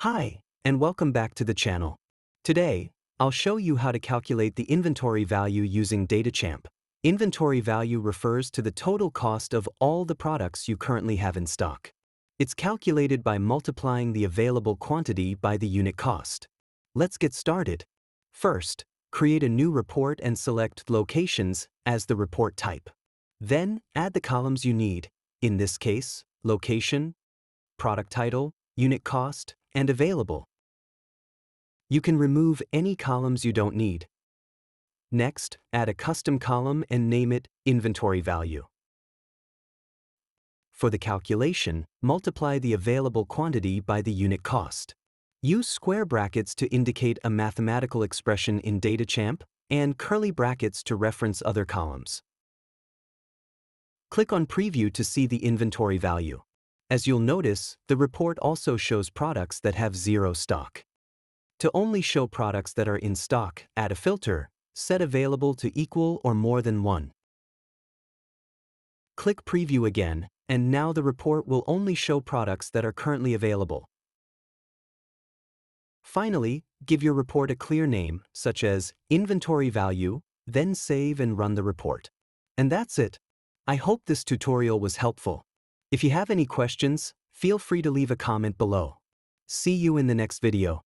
Hi, and welcome back to the channel. Today, I'll show you how to calculate the inventory value using DataChamp. Inventory value refers to the total cost of all the products you currently have in stock. It's calculated by multiplying the available quantity by the unit cost. Let's get started. First, create a new report and select Locations as the report type. Then, add the columns you need, in this case, Location, Product Title, Unit Cost, and Available. You can remove any columns you don't need. Next, add a custom column and name it Inventory Value. For the calculation, multiply the available quantity by the unit cost. Use square brackets to indicate a mathematical expression in DataChamp and curly brackets to reference other columns. Click on Preview to see the inventory value. As you'll notice, the report also shows products that have zero stock. To only show products that are in stock, add a filter, set Available to equal or more than 1. Click Preview again, and now the report will only show products that are currently available. Finally, give your report a clear name, such as Inventory Value, then save and run the report. And that's it. I hope this tutorial was helpful. If you have any questions, feel free to leave a comment below. See you in the next video.